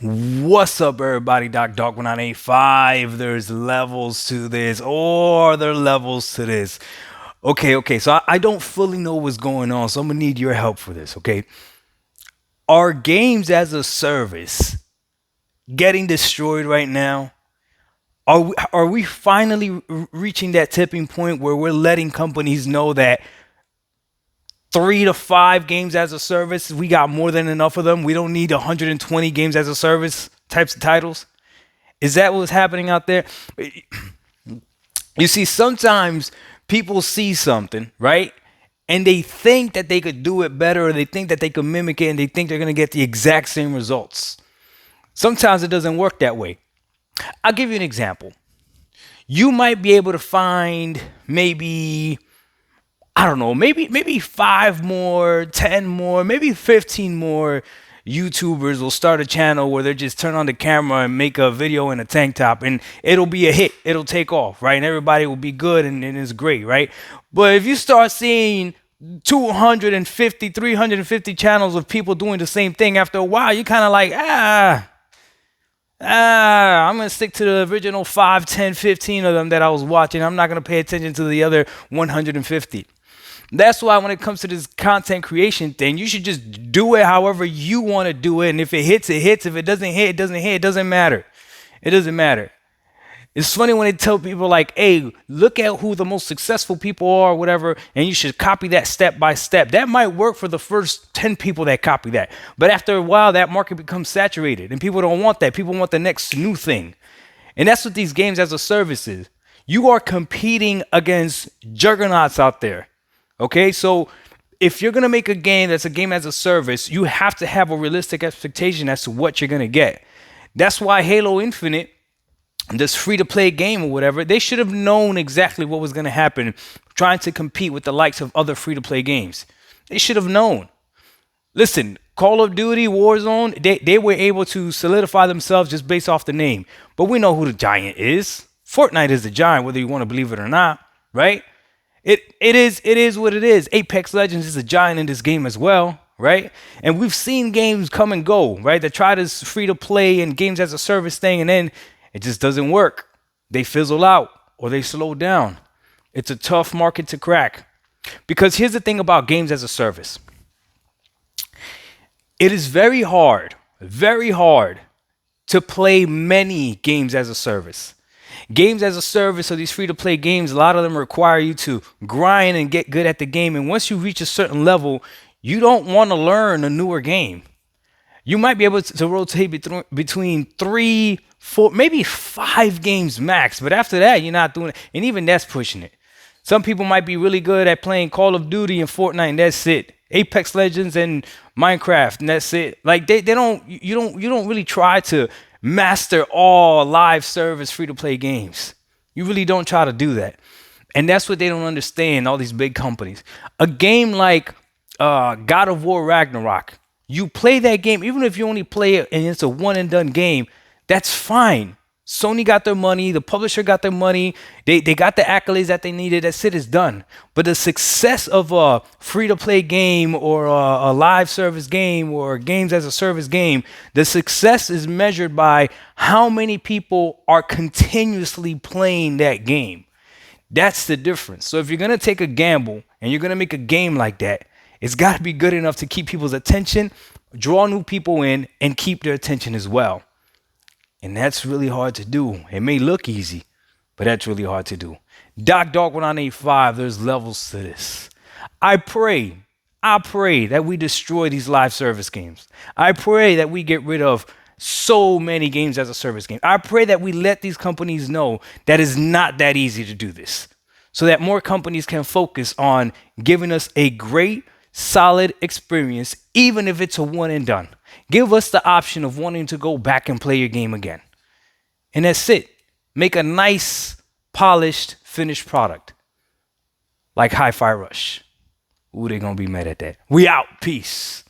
What's up, everybody? Doc 1985. There's levels to this, or there are levels to this. Okay. So I don't fully know what's going on, so I'm gonna need your help for this. Okay, are games as a service getting destroyed right now? Are we finally reaching that tipping point where we're letting companies know that 3 to 5 games as a service, we got more than enough of them. We don't need 120 games as a service types of titles. Is that what's happening out there? You see, sometimes people see something, right? And they think that they could do it better, or they think that they could mimic it, and they think they're going to get the exact same results. Sometimes it doesn't work that way. I'll give you an example. You might be able to find maybe, I don't know, maybe 5 more, 10 more, maybe 15 more YouTubers will start a channel where they just turn on the camera and make a video in a tank top, and it'll be a hit. It'll take off, right? And everybody will be good, and it's great, right? But if you start seeing 250, 350 channels of people doing the same thing, after a while, you're kind of like, I'm going to stick to the original 5, 10, 15 of them that I was watching. I'm not going to pay attention to the other 150. That's why when it comes to this content creation thing, you should just do it however you want to do it. And if it hits, it hits. If it doesn't hit, it doesn't hit. It doesn't matter. It doesn't matter. It's funny when they tell people like, hey, look at who the most successful people are, or whatever, and you should copy that step by step. That might work for the first 10 people that copy that. But after a while, that market becomes saturated, and people don't want that. People want the next new thing. And that's what these games as a service is. You are competing against juggernauts out there. Okay, so if you're gonna make a game that's a game as a service, you have to have a realistic expectation as to what you're gonna get. That's why Halo Infinite, this free-to-play game or whatever, they should have known exactly what was gonna happen trying to compete with the likes of other free-to-play games. They should have known. Listen, Call of Duty, Warzone, they were able to solidify themselves just based off the name. But we know who the giant is. Fortnite is the giant, whether you want to believe it or not, right? It is what it is. Apex Legends is a giant in this game as well, right? And we've seen games come and go, right? That try this free to play and games as a service thing, and then it just doesn't work. They fizzle out or they slow down. It's a tough market to crack. Because here's the thing about games as a service. It is very hard to play many games as a service. Games as a service, or these free-to-play games, a lot of them require you to grind and get good at the game. And once you reach a certain level, you don't want to learn a newer game. You might be able to rotate between 3, 4, maybe 5 games max. But after that, you're not doing it. And even that's pushing it. Some people might be really good at playing Call of Duty and Fortnite, and that's it. Apex Legends and Minecraft, and that's it. Like you don't really try to master all live service free to play games. You really don't try to do that. And that's what they don't understand, all these big companies. A game like God of War Ragnarok, you play that game, even if you only play it and it's a one and done game, that's fine. Sony got their money, the publisher got their money, they got the accolades that they needed, that shit is done. But the success of a free-to-play game or a live service game or games as a service game, the success is measured by how many people are continuously playing that game. That's the difference. So if you're going to take a gamble and you're going to make a game like that, it's got to be good enough to keep people's attention, draw new people in, and keep their attention as well. And that's really hard to do. It may look easy, but that's really hard to do. Doc 1985, there's levels to this. I pray that we destroy these live service games. I pray that we get rid of so many games as a service game. I pray that we let these companies know that it's not that easy to do this, so that more companies can focus on giving us a great, solid experience, even if it's a one and done. Give us the option of wanting to go back and play your game again. And that's it. Make a nice, polished, finished product. Like Hi-Fi Rush. Ooh, they're going to be mad at that. We out. Peace.